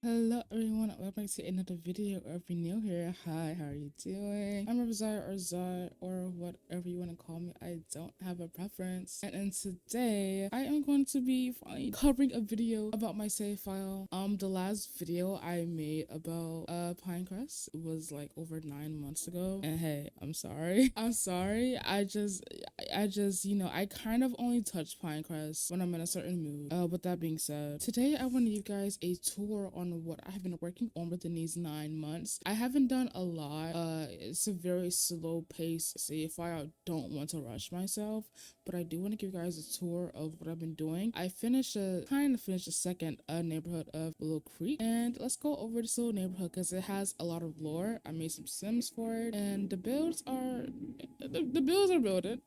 Hello everyone, welcome back to another video. Or if you're new here, hi, how are you doing? I'm rivzaix or Zai or whatever you want to call me. I don't have a preference. And today I am going to be finally covering a video about my save file. The last video I made about Pinecrest was like over 9 months ago. And hey, I'm sorry. I'm sorry. I kind of only touch Pinecrest when I'm in a certain mood. With that being said, today I want to give you guys a tour on what I have been working on within these 9 months. I haven't done a lot. It's a very slow pace save file. I don't want to rush myself, but I do want to give you guys a tour of what I've been doing. I kind of finished the second neighborhood of Willow Creek, and let's go over this little neighborhood because it has a lot of lore. I made some sims for it, and the builds are building.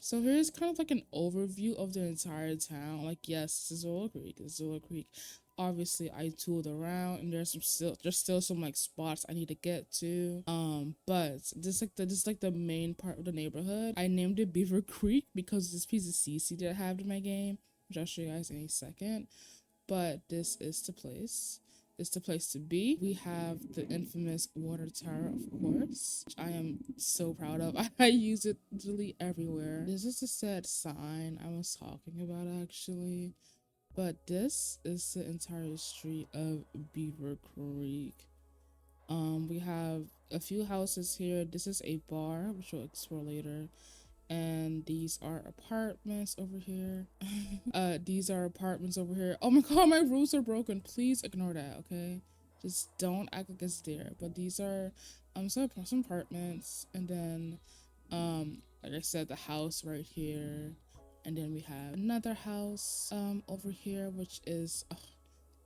So here's kind of like an overview of the entire town. Like, yes, this is Willow Creek. This is Willow Creek. Obviously I tooled around and there's still some like spots I need to get to, but this is like the main part of the neighborhood. I named it Beaver Creek because this piece of CC that I have in my game, which I'll show you guys in a second. But this is the place. It's the place to be. We have the infamous water tower, of course, which I am so proud of. I use it literally everywhere. This is the said sign I was talking about actually. But this is the entire street of Beaver Creek. We have a few houses here. This is a bar, which we'll explore later. And these are apartments over here. These are apartments over here. Oh my god, my roofs are broken. Please ignore that, okay? Just don't act like it's there. But these are some apartments, and then like I said, the house right here. And then we have another house over here, which is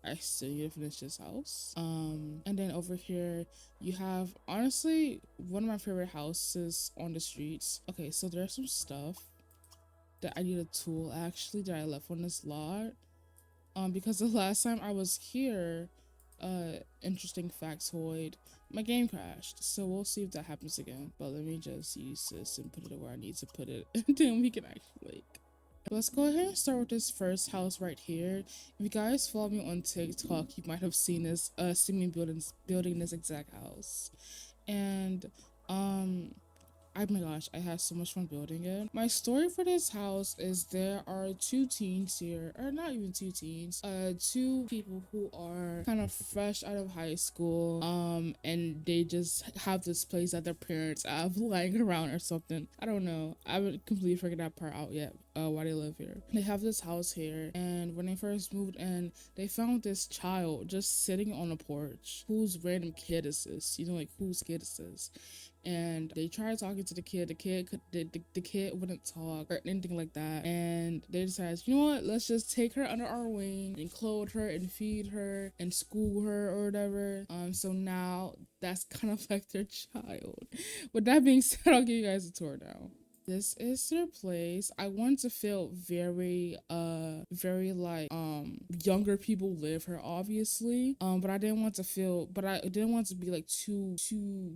I still need to finish this house. And then over here you have honestly one of my favorite houses on the streets. Okay, so there's some stuff that I need a tool actually that I left on this lot. Because the last time I was here, interesting factoid, my game crashed, so we'll see if that happens again. But let me just use this and put it where I need to put it, and then we can actually like, let's go ahead and start with this first house right here. If you guys follow me on TikTok, you might have seen this, seen me building this exact house. And oh my gosh, I had so much fun building it. My story for this house is there are two teens here, or not even two teens, two people who are kind of fresh out of high school, and they just have this place that their parents have lying around or something. I don't know. I haven't completely figured that part out yet. Why they live here. They have this house here, and when they first moved in, they found this child just sitting on a porch. Whose random kid is this? You know, like whose kid is this? And they tried talking to the kid. The kid wouldn't talk or anything like that. And they decided, you know what? Let's just take her under our wing and clothe her and feed her and school her or whatever. So now that's kind of like their child. With that being said, I'll give you guys a tour now. This is their place. I wanted to feel very like younger people live here, obviously. But I didn't want to be like too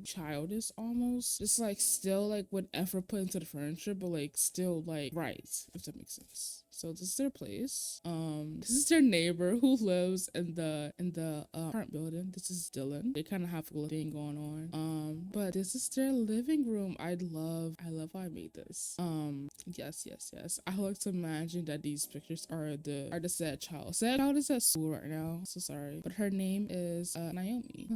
childish almost. It's like still like with effort put into the furniture, but like still like right, if that makes sense. So this is their place. This is their neighbor who lives in the apartment building. This is Dylan. They kind of have a little thing going on. But this is their living room. I love how I made this. Yes. I like to imagine that these pictures are the sad child. Sad child is at school right now. So sorry, but her name is Naomi.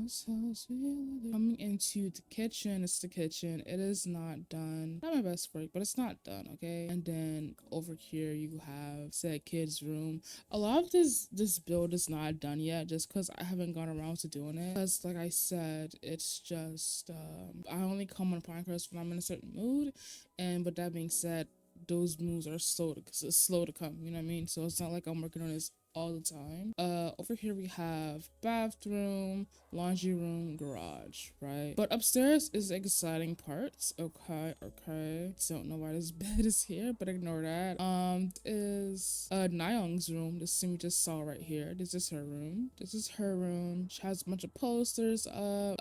Coming into the kitchen. It's the kitchen. It is not done. Not my best work, but it's not done. Okay. And then over here you have said kids room. A lot of this build is not done yet, just because I haven't gone around to doing it. Because like I said, it's just I only come on Pinecrest when I'm in a certain mood. And with that being said, those moves are slow to come, you know what I mean? So it's not like I'm working on this all the time. Over here we have bathroom, laundry room, garage, right? But upstairs is the exciting parts. Okay. Don't know why this bed is here, but ignore that. Is Nayoung's room. This thing we just saw right here. This is her room. She has a bunch of posters up.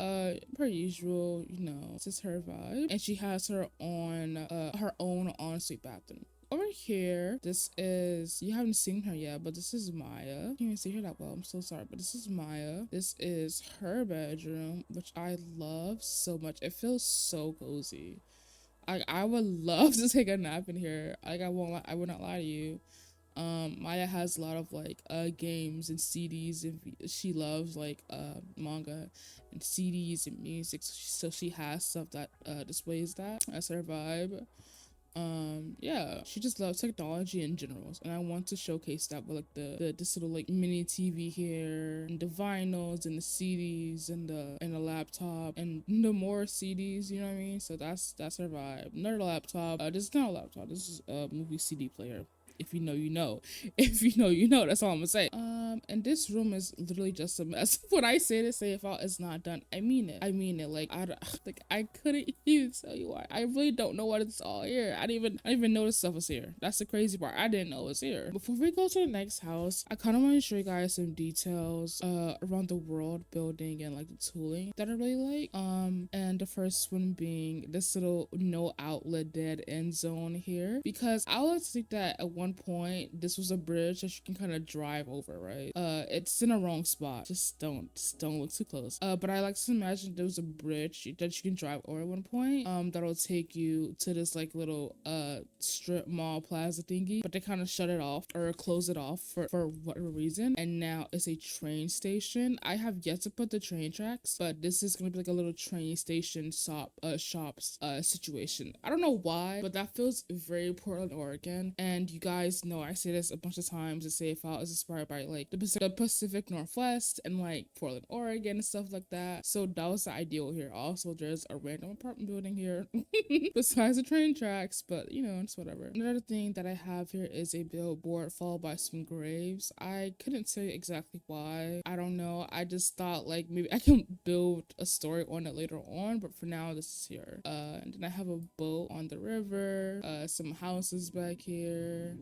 Per usual, you know, this is her vibe. And she has her own ensuite bathroom. over here, this is, you haven't seen her yet, but this is Maya. Can't even see her that well. I'm so sorry, but this is Maya. This is her bedroom, which I love so much. It feels so cozy. I would love to take a nap in here. Like I would not lie to you. Maya has a lot of like games and CDs, and she loves like manga and CDs and music, so she has stuff that displays that. That's her vibe. Yeah, she just loves technology in general, and I want to showcase that with like the this little like mini TV here, and the vinyls and the CDs and the laptop and the more CDs, you know what I mean? So that's her vibe. Not a laptop. This is not a laptop. This is a movie CD player. If you know, you know. If you know, you know. That's all I'm gonna say. And this room is literally just a mess. When I say this, say if all is not done, I mean it. I mean it. Like like I couldn't even tell you why. I really don't know what it's all here. I didn't even know this stuff was here. That's the crazy part. I didn't know it was here. Before we go to the next house, I kind of want to show you guys some details around the world building and like the tooling that I really like. And the first one being this little no outlet dead end zone here, because I would think that at one point this was a bridge that you can kind of drive over, right? It's in a wrong spot. Just don't look too close. But I like to imagine there was a bridge that you can drive over at one point. That'll take you to this like little strip mall plaza thingy, but they kind of shut it off or close it off for whatever reason. And now it's a train station. I have yet to put the train tracks, but this is gonna be like a little train station shops situation. I don't know why, but that feels very Portland, Oregon. And you guys know I say this a bunch of times. The Safe Out is inspired by like the Pacific Northwest and like Portland, Oregon and stuff like that. So that was the ideal here. Also, there's a random apartment building here besides the train tracks, but you know, it's whatever. Another thing that I have here is a billboard followed by some graves. I couldn't tell you exactly why. I don't know. I just thought like maybe I can build a story on it later on, but for now this is here. And then I have a boat on the river, some houses back here.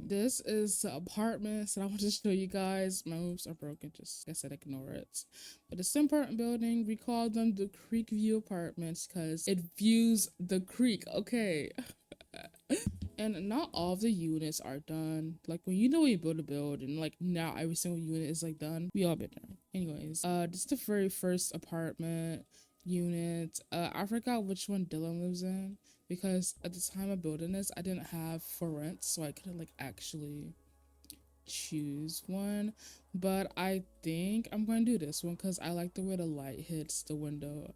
This is the apartments that I want to show you guys. My moves are broken, just like I said, ignore it. But it's an apartment building. We call them the Creekview apartments because it views the creek. Okay. And not all of the units are done. Like when you build a building, like now every single unit is like done. We all been there. Anyways, this is the very first apartment unit. I forgot which one Dylan lives in because at the time of building this, I didn't have for rent, so I couldn't like actually choose one. But I think I'm going to do this one because I like the way the light hits the window.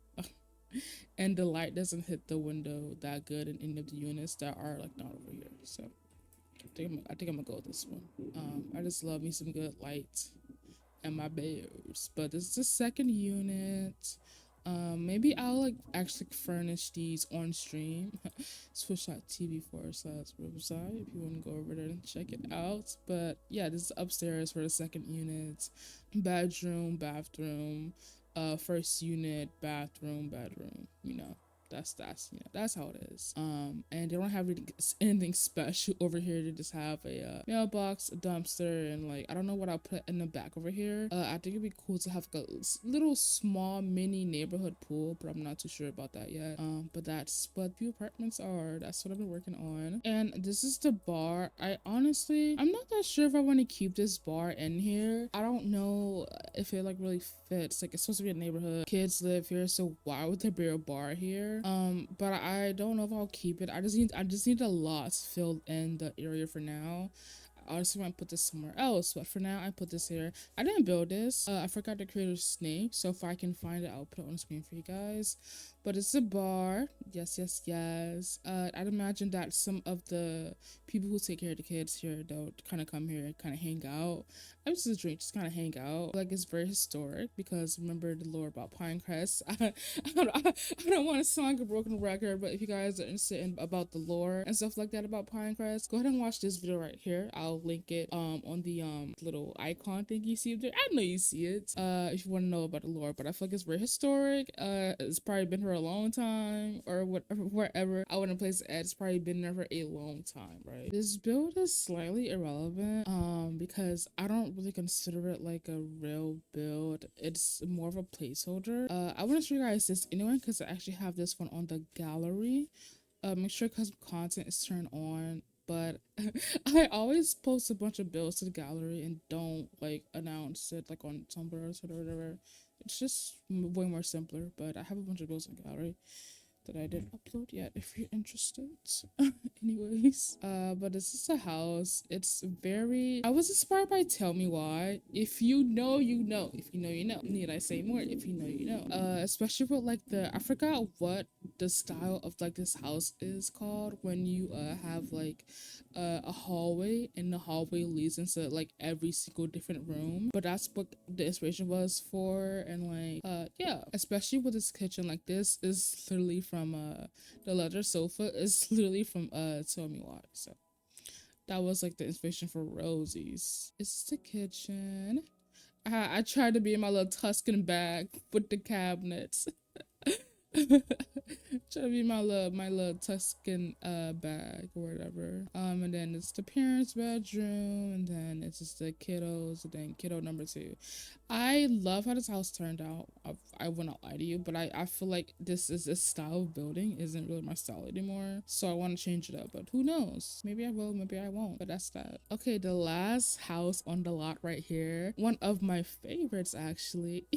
And the light doesn't hit the window that good in any of the units that are like not over here. So I think I'm gonna go with this one. I just love me some good light and my bears. But this is the second unit. Maybe I'll like actually furnish these on stream. Switch.tv/rivzaix if you want to go over there and check it out. But yeah, this is upstairs for the second unit. Bedroom, bathroom, first unit, bathroom, you know. That's how it is. And they don't have anything special over here. They just have a mailbox, a dumpster, and like I don't know what I'll put in the back over here. I think it'd be cool to have like a little small mini neighborhood pool, but I'm not too sure about that yet. But that's what View Apartments are. That's what I've been working on. And this is the bar. I'm not that sure if I want to keep this bar in here. I don't know if it like really fits. Like it's supposed to be a neighborhood. Kids live here, so why would there be a bar here? But I don't know if I'll keep it. I just need a lot filled in the area for now. I honestly might put this somewhere else, but for now I put this here. I didn't build this. I forgot the creator's name, so if I can find it, I'll put it on the screen for you guys. But it's a bar. Yes. I'd imagine that some of the people who take care of the kids here, they'll kind of come here and kind of hang out. I'm just a drink, just kind of hang out. Like it's very historic because remember the lore about Pinecrest. I don't want to sound like a broken record, but if you guys are interested in about the lore and stuff like that about Pinecrest, go ahead and watch this video right here. I'll link it on the little icon thing you see there. I know you see it if you want to know about the lore, but I feel like it's very historic. It's probably been here a long time, or whatever, wherever I wouldn't place it at, it's probably been there for a long time, right? This build is slightly irrelevant because I don't really consider it like a real build. It's more of a placeholder. I want to show you guys this anyway because I actually have this one on the gallery. Make sure custom content is turned on but I always post a bunch of bills to the gallery and don't like announce it like on Tumblr or whatever. It's just way more simpler, but I have a bunch of bills in the gallery that I didn't upload yet if you're interested. Anyways, but this is a house. It's very, I was inspired by Tell Me Why. If you know, you know. If you know, you know. Need I say more? If you know, you know. Especially with like I forgot what the style of like this house is called when you have like a hallway and the hallway leads into like every single different room, but that's what the inspiration was for. And like yeah, especially with this kitchen, like this is literally from the leather sofa is literally from Tell Me Why. So that was like the inspiration for Rosie's. It's the kitchen. I tried to be in my little Tuscan bag with the cabinets. Try to be my little Tuscan bag or whatever. And then it's the parents' bedroom, and then it's just the kiddos, and then kiddo number two. I love how this house turned out. I will not lie to you, but I feel like this style of building isn't really my style anymore. So I want to change it up, but who knows? Maybe I will, maybe I won't. But that's that. Okay, the last house on the lot right here. One of my favorites actually.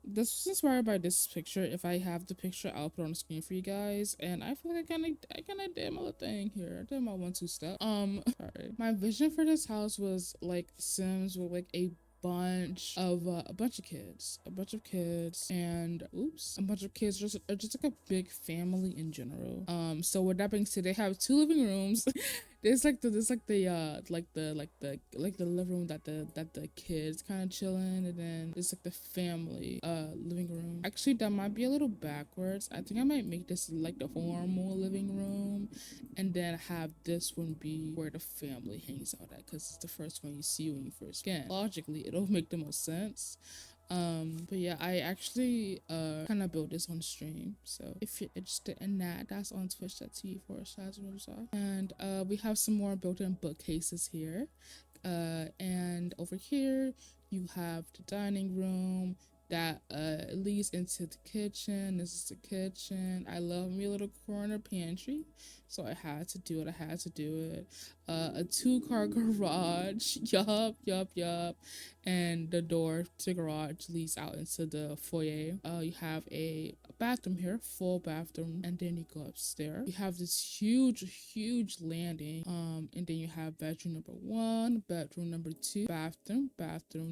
This was inspired by this picture. If I have the picture, I'll put it on the screen for you guys. And I feel like I kinda did my little thing here. I did my 1-2 step. Sorry. My vision for this house was like Sims with like a bunch of kids, and a bunch of kids, just like a big family in general. So with that being said, they have 2 living rooms. There's like the living room that the kids kind of chilling, and then there's like the family living room. Actually, that might be a little backwards. I think I might make this like the formal living room, and then have this one be where the family hangs out at, because it's the first one you see when you first get. Logically, it'll make the most sense. But yeah, I actually kind of built this on stream, so if you're interested in that, that's on twitch.tv/rivzaix. And we have some more built-in bookcases here, and over here you have the dining room that leads into the kitchen. This is the kitchen. I love me a little corner pantry, so I had to do it. A 2-car garage. Yup. And the door to the garage leads out into the foyer. You have a bathroom here, full bathroom, and then you go upstairs. You have this huge landing. And then you have bedroom number 1, bedroom number 2, bathroom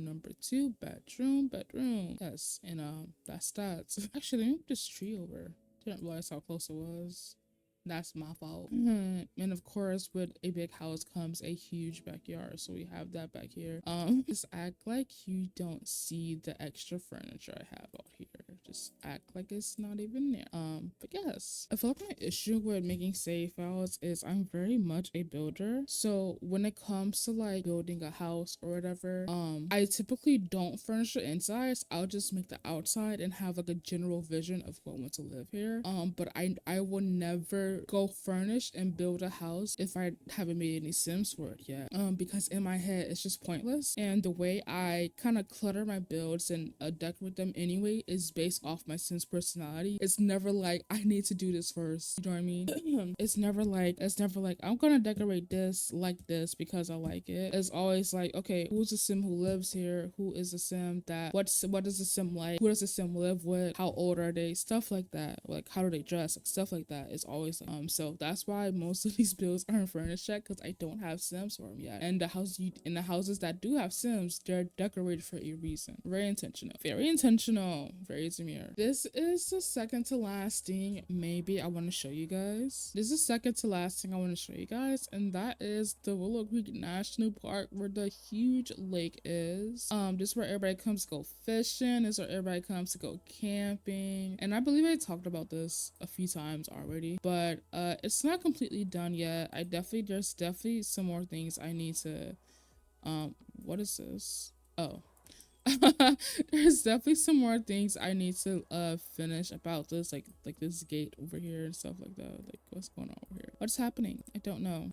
number 2, bedroom. Yes, and that's that. Actually, let me move this tree over. Didn't realize how close it was. That's my fault. And of course, with a big house comes a huge backyard, so we have that back here. Just act like you don't see the extra furniture I have out here. Just act like it's not even there. But yes, I feel like my issue with making save files is I'm very much a builder. So when it comes to like building a house or whatever, I typically don't furnish the insides. I'll just make the outside and have like a general vision of who I want to live here. But I will never go furnish and build a house if I haven't made any Sims for it yet. Because in my head it's just pointless, and the way I kind of clutter my builds and decorate them anyway is based off my Sims personality. It's never like I need to do this first. You know what I mean? It's never like I'm gonna decorate this like this because I like it. It's always like, okay, who's a Sim who lives here? Who is a Sim that what is a Sim like? Who does a Sim live with? How old are they? Stuff like that. Like how do they dress? Like stuff like that is always like, so that's why most of these builds aren't furnished yet, because I don't have Sims for them yet. And the houses that do have Sims, they're decorated for a reason. Very intentional. Very demure. This is the second to last thing maybe I want to show you guys. This is the second to last thing I want to show you guys, and that is the Willow Creek National Park, where the huge lake is. This is where everybody comes to go fishing. This is where everybody comes to go camping. And I believe I talked about this a few times already, but it's not completely done yet. There's definitely some more things I need to what is this? Oh. There's definitely some more things I need to finish about this, like this gate over here and stuff like that. Like what's going on over here? What's happening? I don't know.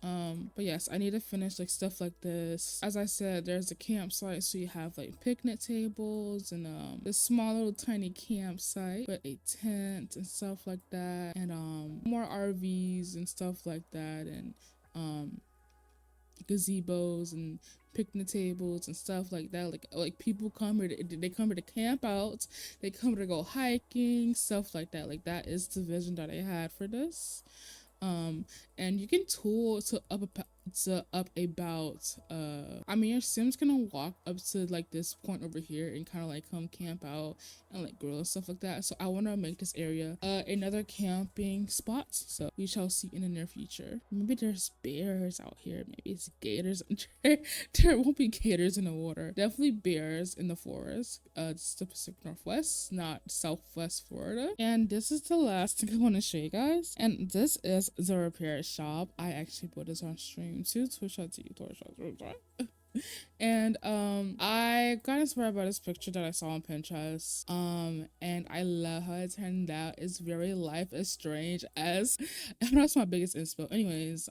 But yes, I need to finish like stuff like this. As I said, there's a campsite, so you have like picnic tables and this small little tiny campsite with a tent and stuff like that, and more RVs and stuff like that, and um gazebos and picnic tables and stuff like that. Like people come here they come here to camp out, they come here to go hiking, stuff like that. Like that is the vision that I had for this. um and you can tool to up about I mean your sim's gonna walk up to like this point over here and kind of like come camp out and like grill and stuff like that. So I want to make this area another camping spot, so we shall see in the near future. Maybe there's bears out here, maybe it's gators. There won't be gators in the water, definitely bears in the forest. It's the Pacific Northwest, not Southwest Florida. And this is the last thing I want to show you guys, and this is the repair shop. I actually put this on stream too. Twitch out to you, Twitch. And I got inspired by this picture that I saw on Pinterest. And I love how it turned out. It's very life as strange as that's my biggest inspo. Anyways,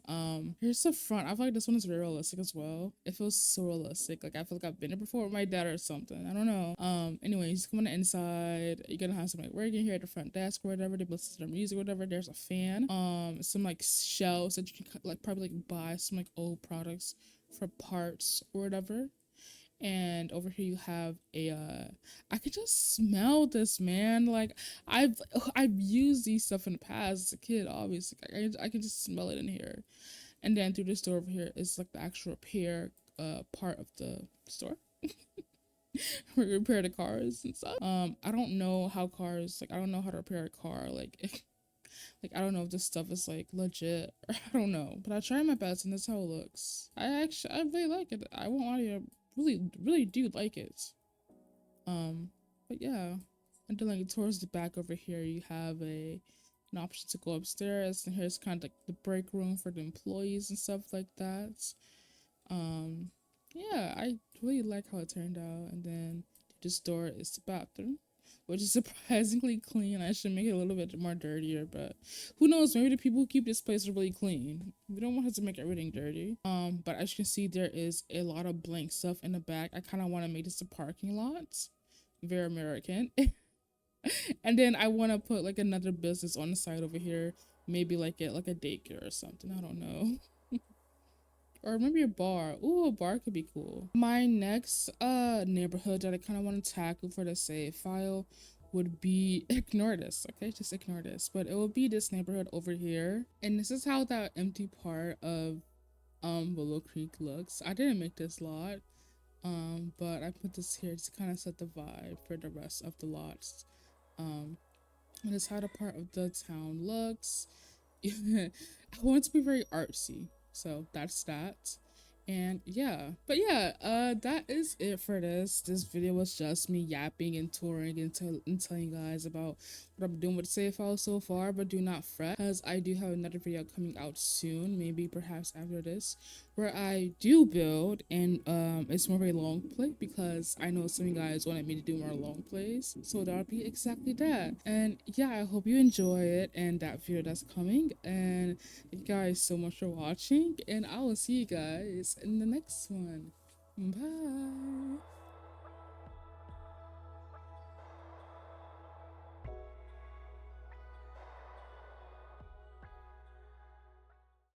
here's the front. I feel like this one is very realistic as well. It feels so realistic. Like I feel like I've been here before with my dad or something. I don't know. Anyways, come on the inside. You're gonna have some like working here at the front desk or whatever. They listen to their music or whatever. There's a fan. Some like shelves that you can like probably like buy some like old products for parts or whatever. And over here you have a I could just smell this, man. Like I've used these stuff in the past as a kid, obviously. I can just smell it in here. And then through this door over here is like the actual repair part of the store. We repair the cars and stuff. I don't know how cars, like I don't know how to repair a car, like like I don't know if this stuff is like legit or I don't know, but I try my best and that's how it looks. I really like it. I won't lie to you, I really do like it. But yeah, and then like towards the back over here you have an option to go upstairs, and here's kind of like the break room for the employees and stuff like that. Yeah, I really like how it turned out. And then this door is the bathroom, which is surprisingly clean. I should make it a little bit more dirtier, but who knows? Maybe the people who keep this place are really clean. We don't want to make everything dirty. But as you can see, there is a lot of blank stuff in the back. I kind of want to make this a parking lot, very American. And then I want to put like another business on the side over here, maybe like a daycare or something. I don't know. Or maybe a bar. Ooh, a bar could be cool. My next neighborhood that I kind of want to tackle for the save file would be, ignore this, okay? Just ignore this. But it will be this neighborhood over here. And this is how that empty part of Willow Creek looks. I didn't make this lot. But I put this here to kind of set the vibe for the rest of the lots. And this is how the part of the town looks. I want it to be very artsy. So that's that. And yeah, but yeah, that is it for this. This video was just me yapping and touring and telling you guys about what I'm doing with the save file so far. But do not fret, because I do have another video coming out soon, maybe perhaps after this, where I do build, and it's more of a long play because I know some of you guys wanted me to do more long plays, so that'll be exactly that. And yeah, I hope you enjoy it and that video that's coming. And thank you guys so much for watching, and I will see you guys in the next one. Bye.